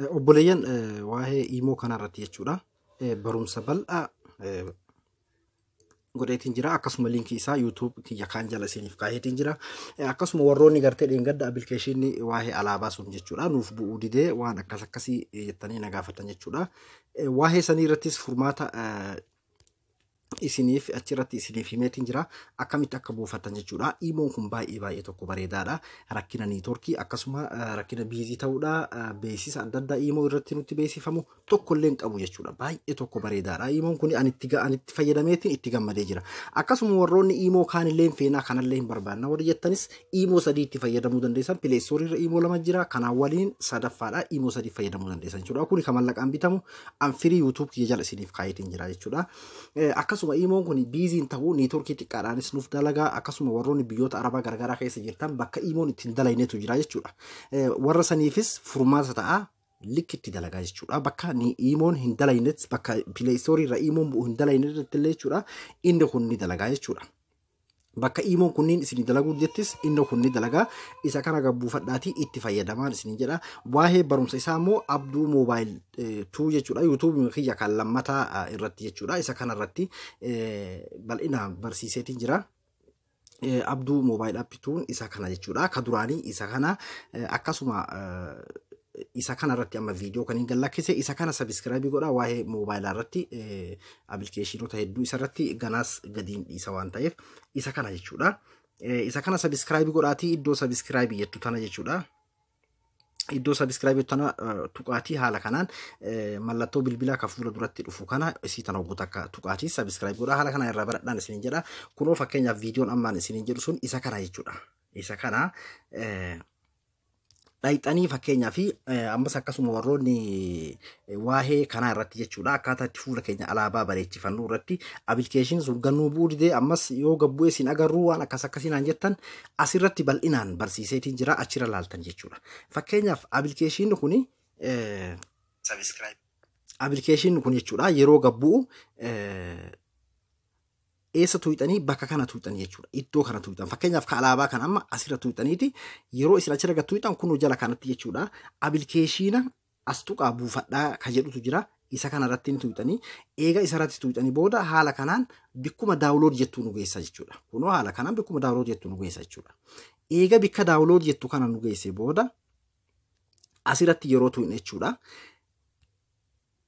obboleeyyan waa'ee imoo kanarratti jechuudha. Barumsa bal'aa godheetiin jira. Akkasuma linkii isaa YouTube kiyya kaan jala isiniif kaa'eetiin jira. Akkasuma warroonni gartee dheengadda appilikeeshinii waa'ee alaabaa sun jechuudha nuuf bu'uu didee waan akkasii jettanii na gaafatan jechuudha. Waa'ee sanii irrattis furmaata isiniif achirratti isiniif himeetiin jira. Akkamitti akka buufatan jechuudha. Imoon kun baay'ee tokko bareedaadha. Rakkina niitoorkii akkasuma rakkina biizii ta'uudha. Beeksisa adda addaa imoo irratti nutti beeksifamu tokkollee hin qabu jechuudha. Baay'ee tokko bareedaadha. Imoon kun anitti fayyadameetiin itti gammadee jira. Akkasuma warroonni imoo kaanillee feenaa kanallee hin barbaanna warri jettanis imoo sadii itti fayyadamuu dandeessan. Pileestoorii irra imoo lama jira. Kanaan waliin sadaffaadha. Imoo sadii fayyadamuu dandeessan jechuudha. Kuni kan mallaqaan bitamu anfirii YouTube kiyya jala isiniif kaa'eetiin jira jechuudha. Akkasuma imoon kun biiziin ta'uu niitoorkii xiqqaadhaanis nuuf dalagaa. Akkasuma warroonni biyyoota arabaa garagaraa keessa jirtan bakka imoon ittiin dalayneetu jira jechuudha. Warra saniifis furmaata ta'a likkitti dalagaa jechuudha. Bakka imoon hin dalaynetti bakka pileestoorii irra imoon hin dalaynetti illee jechuudha. Inni kun ni dalagaa jechuudha. Bakka imoon kunniin isin dalaguu jettis inni kun ni dalagaa. Isa kana gabbuufadhaatii itti fayyadamaan isin jedha. Waa'ee barumsa isaa immoo Abduu Moobaayil 2 jechuudha. YouTube kiyya kan lammataa irratti jechuudha. Isa kanarratti bal'inaan barsiiseetiin jira. Abduu Moobaayil appituun isa kana jechuudha. Ka duraanii isa kana akkasuma isa kanarratti amma viidiyoo kan hin gallakkise isa kana sabiskiraabii godha waa'ee moobaayilaa irratti appilikeeshinoota hedduu isarratti ganaas gadiin dhiisa waan ta'eef isa kana jechuudha. Isa kana sabiskiraabii godhaatii iddoo sabiskiraabii jettu tana jechuudha. Iddoo sabiskiraabii tana tuqaatii haala kanaan mallattoo bilbilaa ka fuula duratti dhufu kana isii tana hogguuta akka tuqaatii sabiskiraabii godha haala kana irraa baradhaan isiniin jedha. Kunoo fakkeenyaaf viidiyoon ammaan isiniin jedhu sun isa kana jechuudha. Isa kana dhayxanii fakkeenyaa fi ammas akkasuma warroonni waa'ee kanaa irratti jechuudha. Akkaataa itti fuula keenya alaabaa bareechifannu irratti appilikeeshinii sun gannuu bu'uu didee ammas yoo gabbu'ee isin agarruu waan akkasiinaan jettan asirratti bal'inaan barsiiseetiin jira achirra laaltan jechuudha. Fakkeenyaaf appilikeeshinii kuni appilikeeshinii kun jechuudha yeroo gabbu'u eessa tuuxanii bakka kana tuuxanii jechuudha. Iddoo kana tuuxan fakkeenyaaf ka alaabaa kan amma asirra tuuxaniiti yeroo isin achirra gad tuuxan kun jala kanatti jechuudha. Appilikeeshina as tuqaa buufadhaa ka jedhutu jira. Isa kanarratti tuuxanii eega isarratti tuuxanii booda haala kanaan bikkuma daawulood jettuu nu geessa jechuudha. Kunoo haala kanaan bikkuma daawulood jettuu nu geessa jechuudha. Eega bikka daawulood jettu kana nu geesse booda asirratti yeroo tuuxne jechuudha.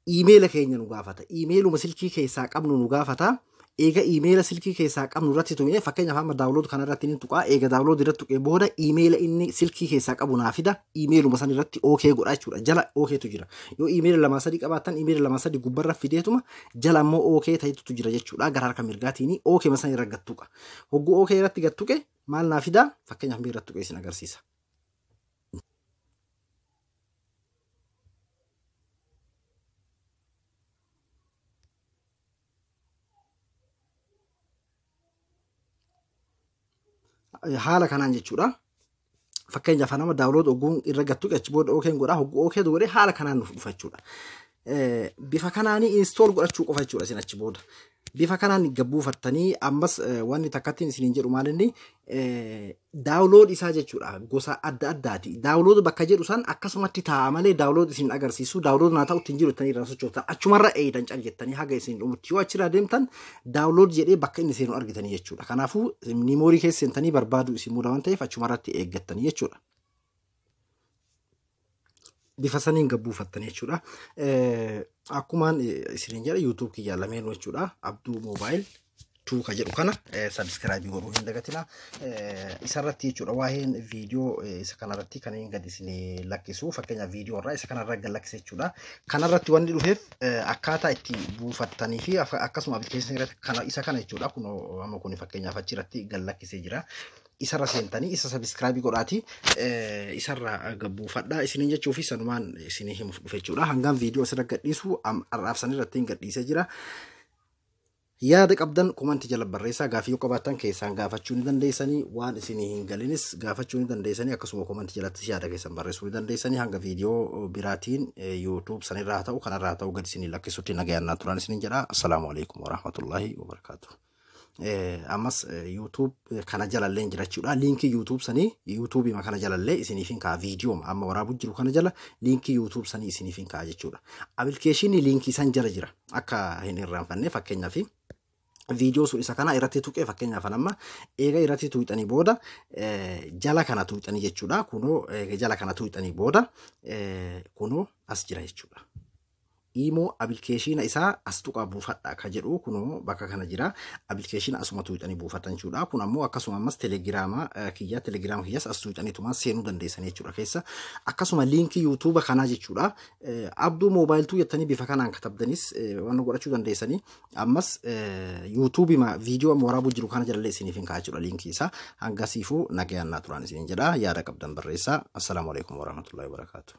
Iimeela keenya nu gaafata. Iimeeluma silkii keessaa qabnu nu gaafata. Eega iimeela silkii keessaa qabnu irratti tuqee fakkeenyaaf amma daawulood kana irratti ni tuqaa. Eega daawulood irratti tuqee booda iimeela inni silkii keessaa qabu naa fida. Iimeeluma san irratti OK godha jechuudha. Jala OKtu jira. Yoo iimeela lama sadii qabaattan iimeela lama sadii gubbarra fideetuma jala immoo OK ta'etu jira jechuudha. Gara harka mirgaatiin OK masan irra gattuqa. Hogguu OK irratti gattuqe maal naa fida? Fakkeenyaaf mee irratti tuqee isin agarsiisa. Haala kanaan jechuudha. Fakkeenyaaf nama daawulood ogguun irra gattuqe achi booda OK godha. Hogguu OK godhe haala kanaan nuuf dhufa jechuudha. Bifa kanaanii install godhachuu qofa jechuudha isin achi booda. Bifa kanaan gabbuufattanii ammas wanni takkattiin isiniin jedhu maalinni daawulood isaa jechuudha. Gosa adda addaati. Daawulood bakka jedhu san akkasumatti taa'a malee daawulood isin agarsiisu daawulood naa ta'u ittiin jiru ittanii irraa sochooftan achumarra eeydan cal jettanii haga isin dhumutti yoo achirraa deemtan daawulood jedhee bakka inni seenu argitanii jechuudha. Kanaafuu miimoorii keessa seentanii barbaadu isin muuda waan ta'eef achumarratti eeggattanii jechuudha. Bifa saniin gabbuufattan jechuudha. Akkumaan isiniin jedha YouTube kiyya lameen jechuudha. Abduu Moobaayil 2 ka jedhu kana sabiskiraabii godhuu hin dagatina. Isarratti jechuudha waa'een viidiyoo isa kanarratti kan hin gad isin lakkisu fakkeenyaaf viidiyoo irraa isa kanarra gad lakkise jechuudha. Kanarratti wanni dhufeef akkaataa itti buufattanii fi akkasuma appilikeeshinii irratti isa kana jechuudha. Kun amma kun fakkeenyaaf achirratti gad lakkisee jira. Isarra seentanii isa sabiskiraabii godhaati isarra gabbuufadhaa isiniin jechuu fi sanumaan isinii himuuf dhufe jechuudha. Hangaan viidiyoo asirra gadhiisu arraabsan irratti hin gadhiisee jira. Yaada qabdan komantii jala barreessaa gaafii yoo qabaattan keessaan gaafachuu ni dandeessanii waan isinii hin galinis gaafachuu ni dandeessanii akkasuma komantii jalatti yaada keessan barreessuu ni dandeessanii hanga viidiyoo biraatiin YouTube sanirraa haa ta'u kanarraa haa ta'u gad isinii lakkisutti nagayaan turan isiniin jedha. Assalaamu alaikum warahmatullahi wabarakatuh. ammas YouTube kana jalallee jira jechuudha. Linkii YouTube sanii YouTube kana jalallee isiniifin kaa viidiyoo amma waraabu jiru kana jala linkii YouTube sanii isiniifin kaa jechuudha. Appilikeeshinii linkii san jala jira akka hin irraanfanne fakkeenyaaf viidiyoo sun isa kana irratti tuqee fakkeenyaaf amma eega irratti tuqxanii booda jala kana tuqxanii jechuudha. Kunoo jala kana tuqxanii booda kunoo as jira jechuudha. Imo application isaa as tuqaa buufadha ka jedhu kunoo bakka kana jira. Application asuma tuqxanii buufatan jechuudha. Kun ammoo akkasuma ammas Telegram kiyyas as tuqxanii tuma seenuu dandeessan jechuudha keessa. Akkasuma linkii YouTube kana jechuudha. Abduu mobile tu jettanii bifa kanaan katabdanis waan godhachuu dandeessanii. Ammas YouTube ma viidiyoo waraabu jiru kana jalallee isiniifin kaa jechuudha linkii isaa. Hangasiifuu nagayaan naa turaan isiniin jedha. Yaada qabdan barreessaa. Assalaamu alaykum warahmatullahi wabarakatuh.